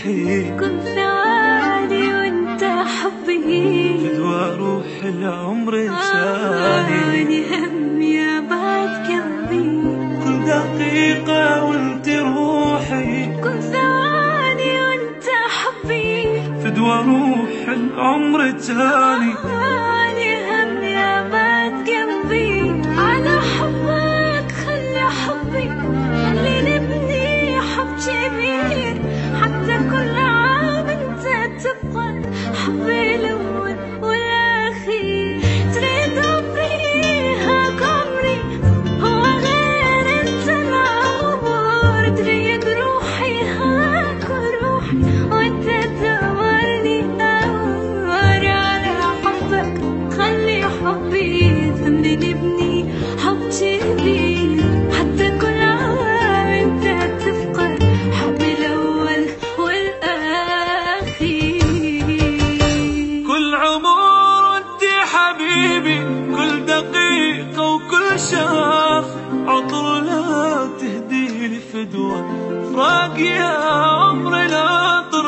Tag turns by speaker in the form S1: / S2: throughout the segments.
S1: روحي
S2: كل ثواني وانت حبي،
S1: فدوى روح العمر انساني،
S2: همي ابعد قلبي،
S1: كل دقيقة وانت روحي،
S2: كل ثواني وانت حبي،
S1: فدوى روح العمر التاني،
S2: همي ابعد قلبي، على حبك خلي حبي، خلي نبني حب كبير، حتى كل عام انت تبقى حبي الاول والاخير، تريد عمريها عمري هو غير انت العمر، تريد روحي هاك روحي وانت تأمرني أمر، على حبك خلي حبي، خلي نبني حب كبير، حتى كل عام انت تفقد حبي الاول والاخير،
S1: كل عمر وانت حبيبي، كل دقيقة وكل شهر عطر لا تهدي لي فدوى فراق يا عمر العطر،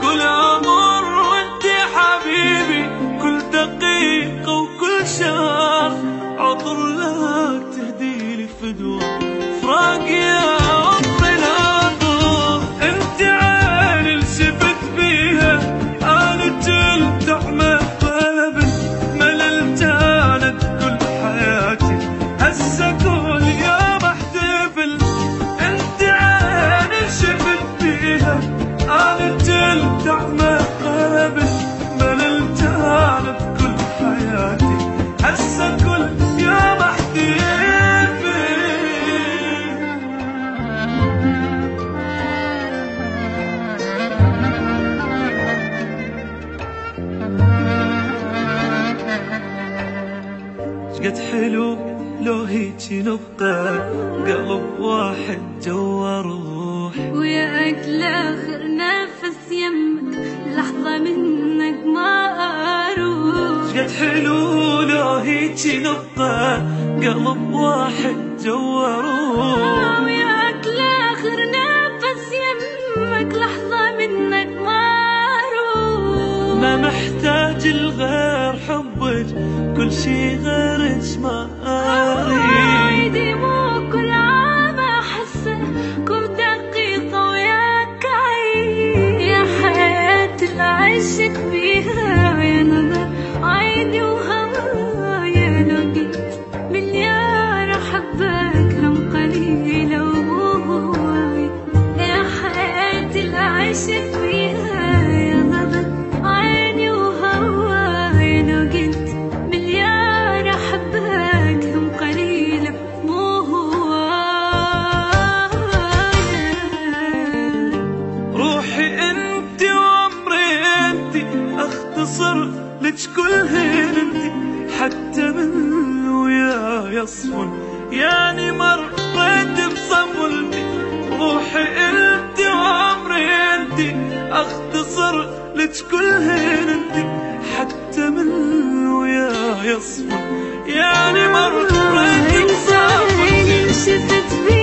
S1: كل عمر وانت حبيبي، كل دقيقة وكل شهر عطر لا تهدي لي فدوى فراق يا عمر العطر، انت عين التفت بيها انا تلتحمى قلبي، مللت انا كل حياتي هسه كل يوم احتفل، انت عين شفت بيها انا تلتحمى قلبي، مللت انا بكل حياتي هسه كل يوم احتفل. شقد حلو لو هيجي نبقى قلب واحد جوا روح،
S2: وياك لاخر نفس يمك لحظة منك ما اروح،
S1: شقد حلو لو هيجي نبقى قلب واحد جوا روح،
S2: وياك لاخر نفس يمك لحظة منك ما اروح،
S1: ما محتاج الغير حبك كل شي غيرك ما اريد،
S2: عيدي مو كل عام احسه كل دقيقة وياك عيد، يا حياتي اللي عشت فيها يا نظر عيني وهوايا، لو قلت مليار احبك لم قليلة ومو هواي، يا حياتي اللي عشت فيها يا نظر عيني وهوايا، لو قلت مليار احبك لم قليلة مو هواي،
S1: روحي انت وعمري انت، اختصر لك كل هين انت، حتى من ويا يصفن يعني مريت بصفلتي، روحي انت وعمري انت، اختصر لك كل هين انت، حتى من ويا يصفن يعني مريت بصفلتي،
S2: شفت بي